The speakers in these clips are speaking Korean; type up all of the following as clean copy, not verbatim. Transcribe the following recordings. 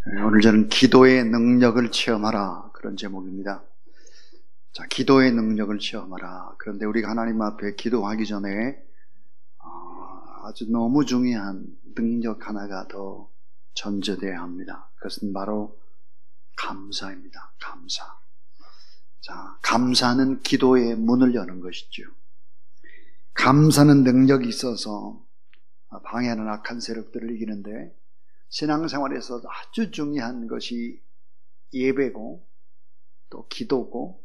오늘 저는 기도의 능력을 체험하라, 그런 제목입니다. 자, 기도의 능력을 체험하라. 그런데 우리가 하나님 앞에 기도하기 전에 아주 너무 중요한 능력 하나가 더 전제되어야 합니다. 그것은 바로 감사입니다. 감사. 자, 감사는 기도의 문을 여는 것이죠. 감사는 능력이 있어서 방해하는 악한 세력들을 이기는데, 신앙생활에서 아주 중요한 것이 예배고 또 기도고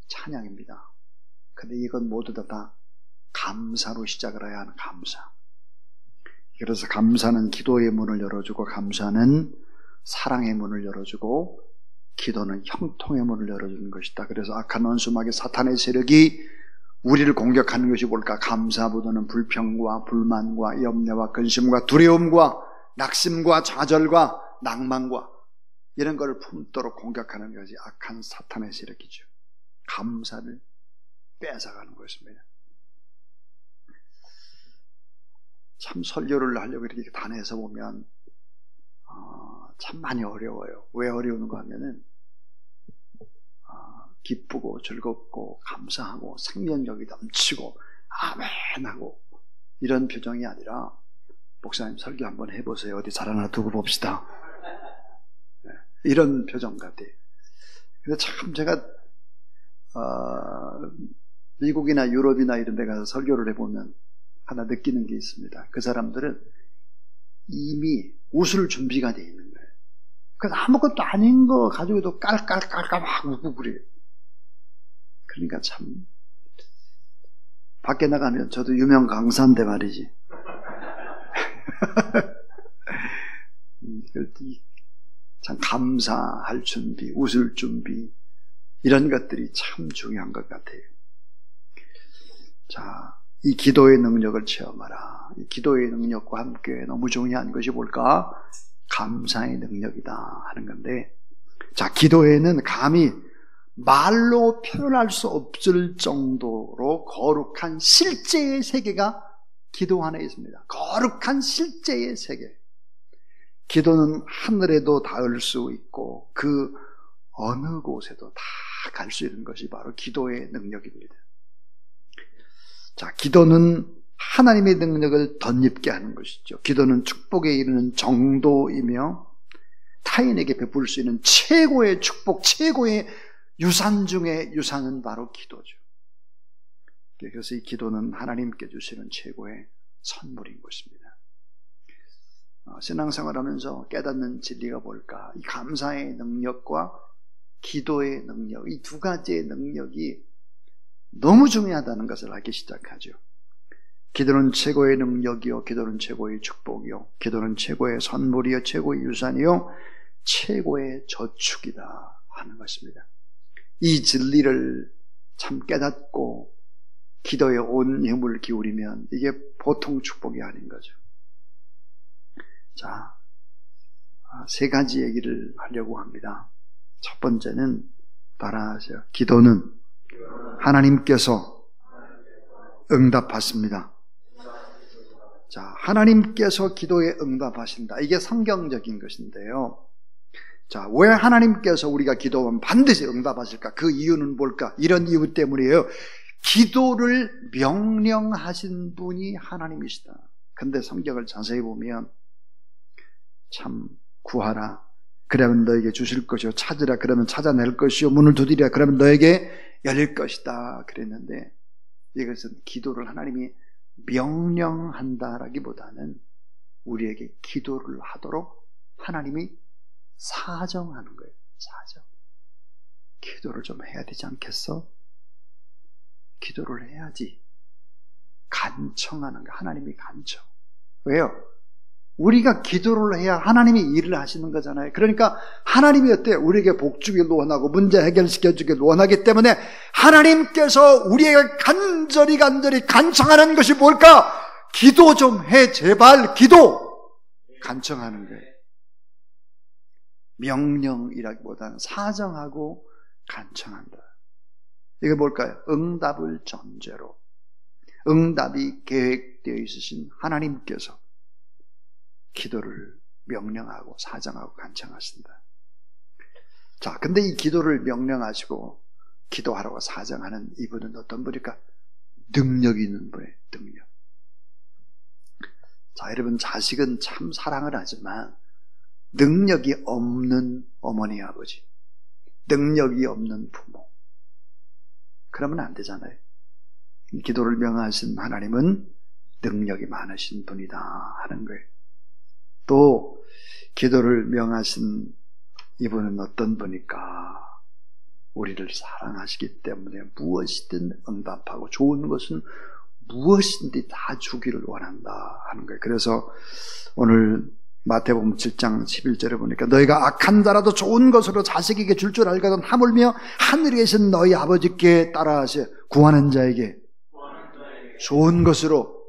찬양입니다. 그런데 이건 모두 다 감사로 시작을 해야 하는 감사. 그래서 감사는 기도의 문을 열어주고, 감사는 사랑의 문을 열어주고, 기도는 형통의 문을 열어주는 것이다. 그래서 악한 원수마귀 사탄의 세력이 우리를 공격하는 것이 뭘까? 감사보다는 불평과 불만과 염려와 근심과 두려움과 낙심과 좌절과 낭만과 이런 걸 품도록 공격하는 것이 악한 사탄의 세력이죠. 감사를 뺏어가는 것입니다. 참 설교를 하려고 이렇게 단에서 보면 참 많이 어려워요. 왜 어려운가 하면은 기쁘고 즐겁고 감사하고 생명력이 넘치고 아멘하고 이런 표정이 아니라, 목사님 설교 한번 해보세요. 어디 잘 하나 두고 봅시다. 이런 표정 같아요. 그래서 참 제가 미국이나 유럽이나 이런 데 가서 설교를 해보면 하나 느끼는 게 있습니다. 그 사람들은 이미 웃을 준비가 돼 있는 거예요. 그래서 아무것도 아닌 거 가지고도 깔깔깔깔 막 웃고 그래요. 그러니까 참 밖에 나가면 저도 유명 강사인데 말이지. 참 감사할 준비, 웃을 준비, 이런 것들이 참 중요한 것 같아요. 자, 이 기도의 능력을 체험하라. 이 기도의 능력과 함께 너무 중요한 것이 뭘까? 감사의 능력이다 하는 건데, 자, 기도에는 감히 말로 표현할 수 없을 정도로 거룩한 실제의 세계가 기도 안에 있습니다. 거룩한 실제의 세계. 기도는 하늘에도 닿을 수 있고 그 어느 곳에도 다 갈 수 있는 것이 바로 기도의 능력입니다. 자, 기도는 하나님의 능력을 덧입게 하는 것이죠. 기도는 축복에 이르는 정도이며 타인에게 베풀 수 있는 최고의 축복, 최고의 유산 중의 유산은 바로 기도죠. 그래서 이 기도는 하나님께 주시는 최고의 선물인 것입니다. 신앙생활하면서 깨닫는 진리가 뭘까? 이 감사의 능력과 기도의 능력, 이 두 가지의 능력이 너무 중요하다는 것을 알기 시작하죠. 기도는 최고의 능력이요, 기도는 최고의 축복이요, 기도는 최고의 선물이요, 최고의 유산이요, 최고의 저축이다 하는 것입니다. 이 진리를 참 깨닫고 기도에 온 힘을 기울이면 이게 보통 축복이 아닌 거죠. 자, 세 가지 얘기를 하려고 합니다. 첫 번째는 따라하세요. 기도는 하나님께서 응답하십니다. 자, 하나님께서 기도에 응답하신다. 이게 성경적인 것인데요. 자, 왜 하나님께서 우리가 기도하면 반드시 응답하실까? 그 이유는 뭘까? 이런 이유 때문이에요. 기도를 명령하신 분이 하나님이시다. 근데 성경을 자세히 보면 참 구하라 그러면 너에게 주실 것이요, 찾으라 그러면 찾아낼 것이요, 문을 두드리라 그러면 너에게 열릴 것이다 그랬는데, 이것은 기도를 하나님이 명령한다라기보다는 우리에게 기도를 하도록 하나님이 사정하는 거예요. 사정. 기도를 좀 해야 되지 않겠어? 기도를 해야지. 간청하는 거. 하나님이 간청. 왜요? 우리가 기도를 해야 하나님이 일을 하시는 거잖아요. 그러니까 하나님이 어때요? 우리에게 복 주기를 원하고 문제 해결시켜 주기를 원하기 때문에 하나님께서 우리에게 간절히 간청하는 것이 뭘까? 기도 좀 해, 제발. 기도! 간청하는 거예요. 명령이라기보다는 사정하고 간청한다. 이게 뭘까요? 응답을 전제로, 응답이 계획되어 있으신 하나님께서 기도를 명령하고 사정하고 간청하신다. 자, 근데 이 기도를 명령하시고 기도하라고 사정하는 이분은 어떤 분일까? 능력이 있는 분이에요. 능력. 자, 여러분, 자식은 참 사랑을 하지만 능력이 없는 어머니, 아버지, 능력이 없는 부모, 그러면 안 되잖아요. 기도를 명하신 하나님은 능력이 많으신 분이다 하는 거예요. 또 기도를 명하신 이분은 어떤 분일까? 우리를 사랑하시기 때문에 무엇이든 응답하고 좋은 것은 무엇인지 다 주기를 원한다 하는 거예요. 그래서 오늘 마태복음 7장 11절에 보니까 너희가 악한 자라도 좋은 것으로 자식에게 줄 줄 알거든 하물며 하늘에 계신 너희 아버지께 따라하시 구하는 자에게 좋은 것으로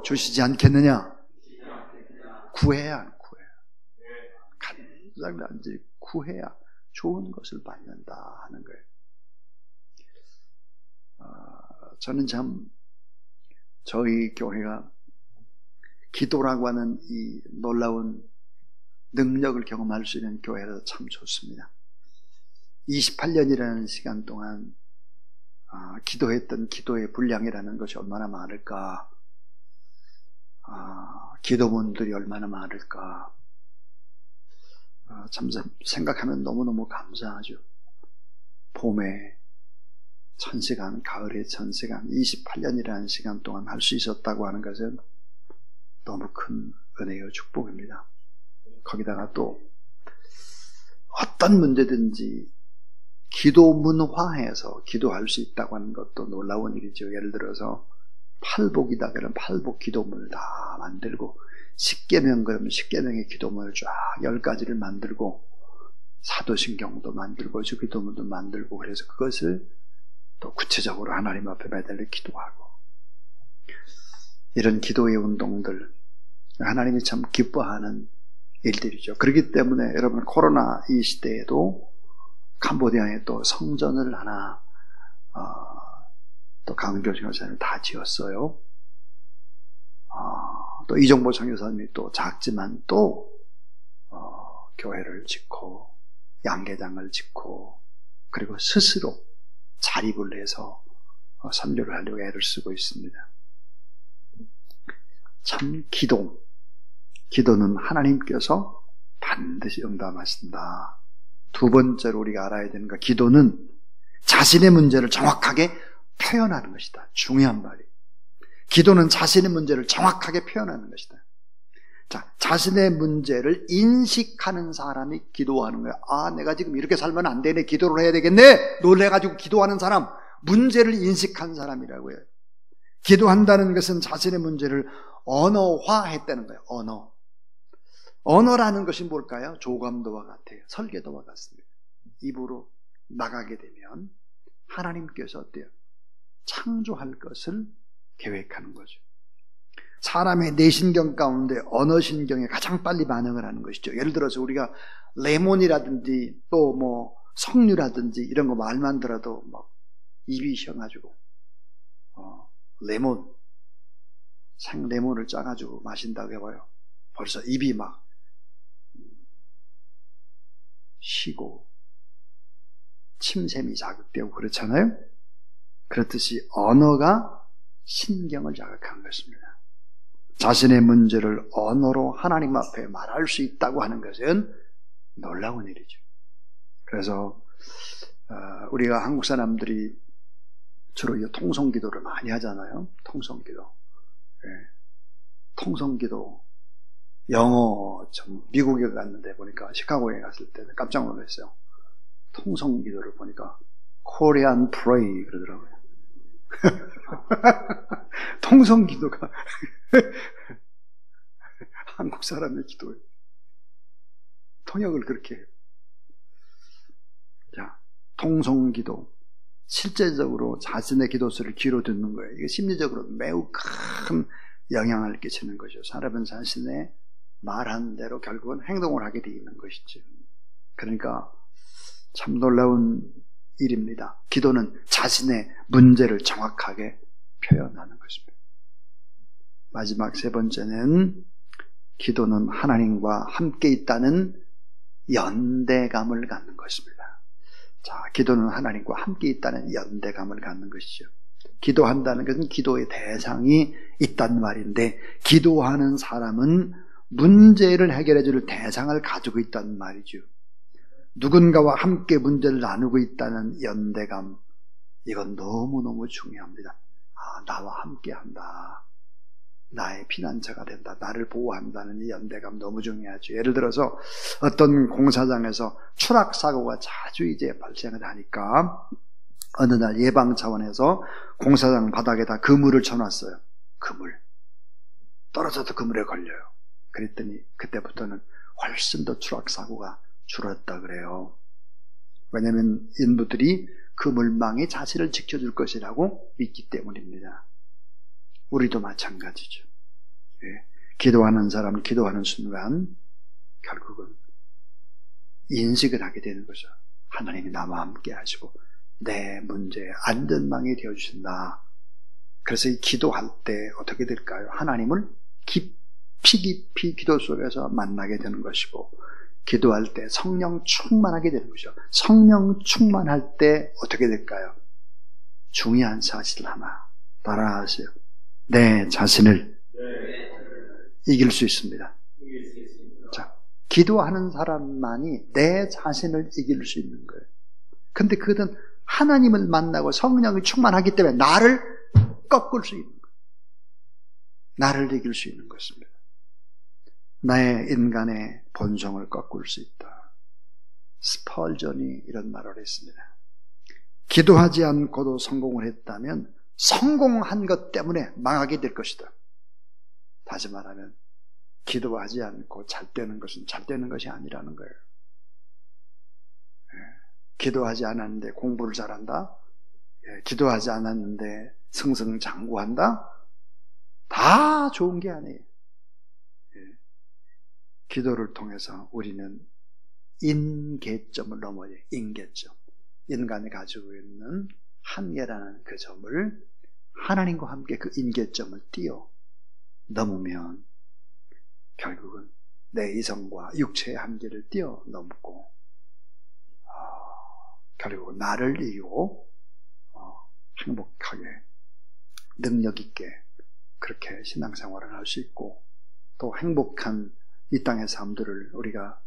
주시지 않겠느냐? 구해야 간절히 구해야 좋은 것을 받는다 하는 거예요. 저는 참 저희 교회가 기도라고 하는 이 놀라운 능력을 경험할 수 있는 교회라서 참 좋습니다. 28년이라는 시간 동안 기도했던 기도의 분량이라는 것이 얼마나 많을까, 기도문들이 얼마나 많을까, 참 생각하면 너무너무 감사하죠. 봄에 1000시간, 가을에 1000시간, 28년이라는 시간 동안 할 수 있었다고 하는 것은 너무 큰 은혜와 축복입니다. 거기다가 또 어떤 문제든지 기도문화해서 기도할 수 있다고 하는 것도 놀라운 일이죠. 예를 들어서 팔복이다 그러면 팔복 기도문을 다 만들고, 십계명 그러면 십계명의 기도문을 쫙 10가지를 만들고, 사도신경도 만들고 주기도문도 만들고, 그래서 그것을 또 구체적으로 하나님 앞에 매달려 기도하고, 이런 기도의 운동들 하나님이 참 기뻐하는 일들이죠. 그렇기 때문에 여러분, 코로나 이 시대에도 캄보디아에 또 성전을 하나 또 강은교 선교사님이 다 지었어요. 또 이종보 선교사님이 또 작지만 또 교회를 짓고 양계장을 짓고, 그리고 스스로 자립을 해서 선교를 하려고 애를 쓰고 있습니다. 참 기도는 하나님께서 반드시 응답하신다. 두 번째로 우리가 알아야 되는 것, 기도는 자신의 문제를 정확하게 표현하는 것이다. 중요한 말이에요. 기도는 자신의 문제를 정확하게 표현하는 것이다. 자, 자신의 문제를 인식하는 사람이 기도하는 거야. 내가 지금 이렇게 살면 안 되네, 기도를 해야 되겠네, 놀래가지고 기도하는 사람, 문제를 인식한 사람이라고 해요. 기도한다는 것은 자신의 문제를 언어화했다는 거예요. 언어라는 것이 뭘까요? 조감도와 같아요. 설계도와 같습니다. 입으로 나가게 되면 하나님께서 어때요? 창조할 것을 계획하는 거죠. 사람의 내신경 가운데 언어신경에 가장 빨리 반응을 하는 것이죠. 예를 들어서 우리가 레몬이라든지 또 뭐 석류라든지 이런 거 말만 들어도 막 입이 시원가지고 레몬, 생레몬을 짜가지고 마신다고 해봐요. 벌써 입이 막 쉬고 침샘이 자극되고 그렇잖아요. 그렇듯이 언어가 신경을 자극한 것입니다. 자신의 문제를 언어로 하나님 앞에 말할 수 있다고 하는 것은 놀라운 일이죠. 그래서 우리가 한국 사람들이 주로 통성기도를 많이 하잖아요. 통성기도. 네. 통성기도. 영어, 미국에 갔는데 보니까, 시카고에 갔을 때 깜짝 놀랐어요. 통성기도를 보니까 Korean Pray 그러더라고요. 통성기도가 한국 사람의 기도예요. 통역을 그렇게 해요. 자, 통성기도. 실제적으로 자신의 기도수를 귀로 듣는 거예요. 이게 심리적으로 매우 큰 영향을 끼치는 것이죠. 사람은 자신의 말한 대로 결국은 행동을 하게 되어 있는 것이죠. 그러니까 참 놀라운 일입니다. 기도는 자신의 문제를 정확하게 표현하는 것입니다. 마지막 세 번째는 기도는 하나님과 함께 있다는 연대감을 갖는 것입니다. 자, 기도는 하나님과 함께 있다는 연대감을 갖는 것이죠. 기도한다는 것은 기도의 대상이 있단 말인데, 기도하는 사람은 문제를 해결해 줄 대상을 가지고 있다는 말이죠. 누군가와 함께 문제를 나누고 있다는 연대감, 이건 너무너무 중요합니다. 아, 나와 함께 한다. 나의 피난처가 된다. 나를 보호한다는 이 연대감 너무 중요하죠. 예를 들어서 어떤 공사장에서 추락사고가 자주 이제 발생을 하니까 어느 날 예방 차원에서 공사장 바닥에다 그물을 쳐놨어요. 그물. 떨어져도 그물에 걸려요. 그랬더니 그때부터는 훨씬 더 추락사고가 줄었다 그래요. 왜냐하면 인부들이 그물망이 자신을 지켜줄 것이라고 믿기 때문입니다. 우리도 마찬가지죠. 예. 기도하는 사람, 기도하는 순간 결국은 인식을 하게 되는 거죠. 하나님이 나와 함께 하시고 내 문제에 안전망이 되어주신다. 그래서 이 기도할 때 어떻게 될까요? 하나님을 깊이 기도 속에서 만나게 되는 것이고, 기도할 때 성령 충만하게 되는 거죠. 성령 충만할 때 어떻게 될까요? 중요한 사실 하나 따라하세요. 내 자신을 이길 수 있습니다. 자, 기도하는 사람만이 내 자신을 이길 수 있는 거예요. 근데 그것은 하나님을 만나고 성령이 충만하기 때문에 나를 꺾을 수 있는 거예요. 나를 이길 수 있는 것입니다. 나의 인간의 본성을 꺾을 수 있다. 스펄전이 이런 말을 했습니다. 기도하지 않고도 성공을 했다면 성공한 것 때문에 망하게 될 것이다. 다시 말하면 기도하지 않고 잘 되는 것은 잘 되는 것이 아니라는 거예요. 기도하지 않았는데 공부를 잘한다? 기도하지 않았는데 승승장구한다? 다 좋은 게 아니에요. 기도를 통해서 우리는 인계점을 넘어야 돼요. 인계점. 인간이 가지고 있는 한계라는 그 점을 하나님과 함께 그 인계점을 뛰어 넘으면 결국은 내 이성과 육체의 한계를 뛰어 넘고 결국 나를 이기고 행복하게 능력 있게 그렇게 신앙생활을 할 수 있고, 또 행복한 이 땅의 삶들을 우리가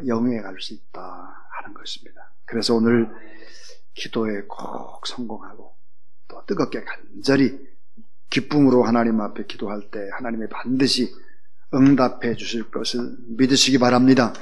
영위해 갈 수 있다 하는 것입니다. 그래서 오늘 기도에 꼭 성공하고 또 뜨겁게 간절히 기쁨으로 하나님 앞에 기도할 때 하나님이 반드시 응답해 주실 것을 믿으시기 바랍니다.